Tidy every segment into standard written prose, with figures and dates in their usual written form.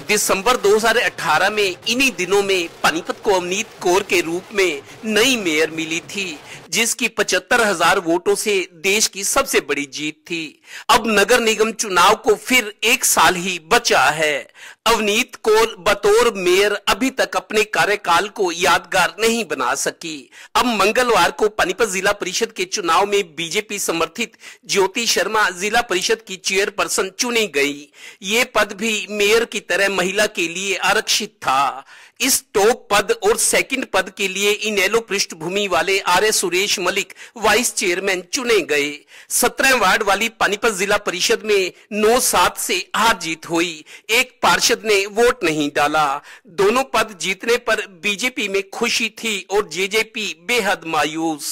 दिसंबर 2018 में इन्हीं दिनों में पानीपत को अवनीत कौर के रूप में नई मेयर मिली थी, जिसकी 75,000 वोटों से देश की सबसे बड़ी जीत थी। अब नगर निगम चुनाव को फिर एक साल ही बचा है। अवनीत कौर बतौर मेयर अभी तक अपने कार्यकाल को यादगार नहीं बना सकी। अब मंगलवार को पानीपत जिला परिषद के चुनाव में बीजेपी समर्थित ज्योति शर्मा जिला परिषद की चेयरपर्सन चुनी गई। ये पद भी मेयर की तरह महिला के लिए आरक्षित था। इस टॉप पद और सेकंड पद के लिए इनेलो पृष्ठभूमि वाले RS. Suresh Malik vice chairman चुने गए। 17 वार्ड वाली पानीपत जिला परिषद में 9-7 से हार जीत हुई। एक पार्षद ने वोट नहीं डाला। दोनों पद जीतने पर बीजेपी में खुशी थी और जेजेपी बेहद मायूस।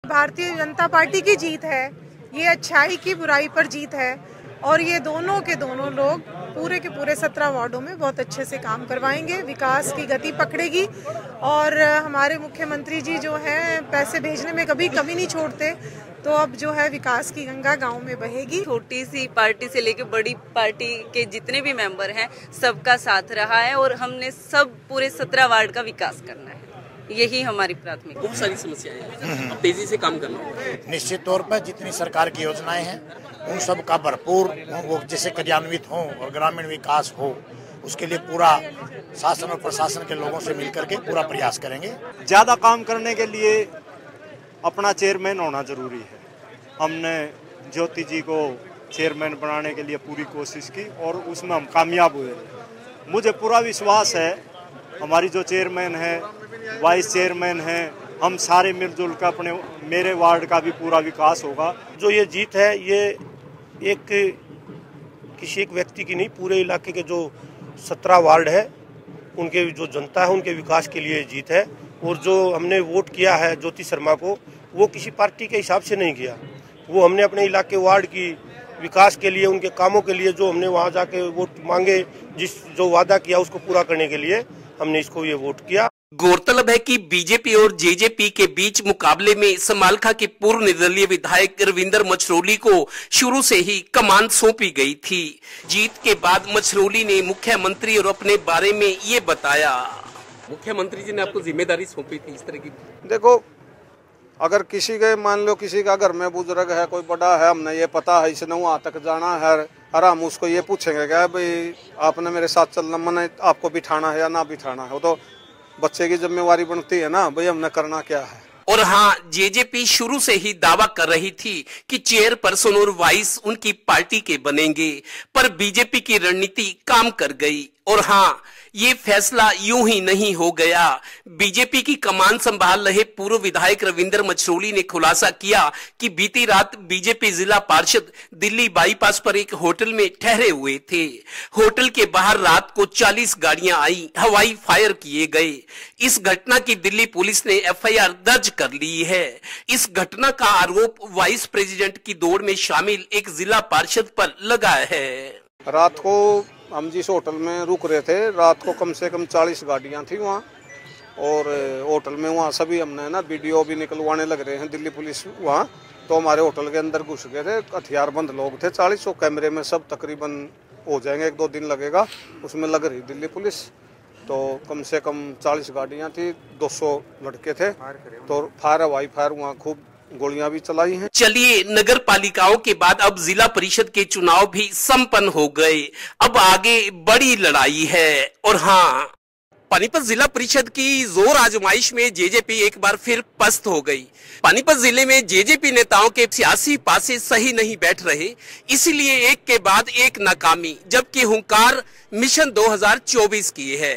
भारतीय जनता पार्टी की जीत है, ये अच्छाई की बुराई पर जीत है और ये दोनों के दोनों लोग पूरे के पूरे 17 वार्डों में बहुत अच्छे से काम करवाएंगे, विकास की गति पकड़ेगी। और हमारे मुख्यमंत्री जी जो हैं पैसे भेजने में कभी कमी नहीं छोड़ते, तो अब जो है विकास की गंगा गांव में बहेगी। छोटी सी पार्टी से लेकर बड़ी पार्टी के जितने भी मेंबर हैं सबका साथ रहा है और हमने सब पूरे 17 वार्ड का विकास करना है, यही हमारी प्राथमिकता। बहुत सारी समस्याएं हैं, अब तेजी से काम करना होगा। निश्चित तौर पर जितनी सरकार की योजनाएं हैं उन सब का भरपूर वो जैसे क्रियान्वित हो और ग्रामीण विकास हो, उसके लिए पूरा शासन और प्रशासन के लोगों से मिलकर के पूरा प्रयास करेंगे। ज़्यादा काम करने के लिए अपना चेयरमैन होना जरूरी है। हमने ज्योति जी को चेयरमैन बनाने के लिए पूरी कोशिश की और उसमें हम कामयाब हुए। मुझे पूरा विश्वास है हमारी जो चेयरमैन है, वाइस चेयरमैन है, हम सारे मिलजुल कर अपने मेरे वार्ड का भी पूरा विकास होगा। जो ये जीत है ये एक किसी एक व्यक्ति की नहीं, पूरे इलाके के जो 17 वार्ड है उनके जो जनता है उनके विकास के लिए जीत है। और जो हमने वोट किया है ज्योति शर्मा को, वो किसी पार्टी के हिसाब से नहीं किया, वो हमने अपने इलाके वार्ड की विकास के लिए, उनके कामों के लिए जो हमने वहाँ जाके वोट मांगे, जो वादा किया उसको पूरा करने के लिए हमने इसको ये वोट किया। गौरतलब है कि बीजेपी और जेजेपी के बीच मुकाबले में समालखा के पूर्व निर्दलीय विधायक रविंदर मछरोली को शुरू से ही कमान सौंपी गई थी। जीत के बाद मछरोली ने मुख्यमंत्री और अपने बारे में ये बताया। मुख्यमंत्री जी ने आपको जिम्मेदारी सौंपी थी इस तरह की। देखो, अगर किसी के मान लो किसी का घर में बुजुर्ग है, कोई बड़ा है, हमने ये पता है इसने वहाँ तक जाना है और हम उसको ये पूछेंगे क्या भाई आपने मेरे साथ चलना, मैंने आपको बिठाना है या ना बिठाना है, वो तो बच्चे की जिम्मेवारी बनती है ना भाई हमने करना क्या है। और हाँ, जेजेपी शुरू से ही दावा कर रही थी कि चेयरपर्सन और वाइस उनकी पार्टी के बनेंगे, पर बीजेपी की रणनीति काम कर गई। और हाँ, ये फैसला यूं ही नहीं हो गया। बीजेपी की कमान संभाल रहे पूर्व विधायक रविंदर मछरोली ने खुलासा किया कि बीती रात बीजेपी जिला पार्षद दिल्ली बाईपास पर एक होटल में ठहरे हुए थे। होटल के बाहर रात को 40 गाड़ियां आई, हवाई फायर किए गए। इस घटना की दिल्ली पुलिस ने एफआईआर दर्ज कर ली है। इस घटना का आरोप वाइस प्रेसिडेंट की दौड़ में शामिल एक जिला पार्षद पर लगा है। रात को हम जिस होटल में रुक रहे थे, रात को कम से कम 40 गाड़ियां थी वहाँ, और होटल में वहाँ सभी हमने ना वीडियो भी निकलवाने लग रहे हैं दिल्ली पुलिस वहाँ, तो हमारे होटल के अंदर घुस गए थे, हथियारबंद लोग थे 40। कैमरे में सब तकरीबन हो जाएंगे, 1-2 दिन लगेगा, उसमें लग रही दिल्ली पुलिस। तो कम से कम 40 गाड़ियाँ थी, 200 लड़के थे, तो फायर हवाई फायर वहाँ खूब गोलियां भी चलाई हैं। चलिए, नगर पालिकाओं के बाद अब जिला परिषद के चुनाव भी संपन्न हो गए। अब आगे बड़ी लड़ाई है। और हाँ, पानीपत जिला परिषद की जोर आजमाइश में जेजेपी एक बार फिर पस्त हो गई। पानीपत जिले में जेजेपी नेताओं के सियासी पासे सही नहीं बैठ रहे, इसीलिए एक के बाद एक नाकामी, जबकि हुंकार मिशन 2024 की है।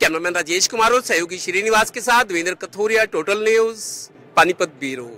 कैमरामैन राजेश कुमार और सहयोगी श्रीनिवास के साथ Devendra Kathoria, total news, Panipat bureau.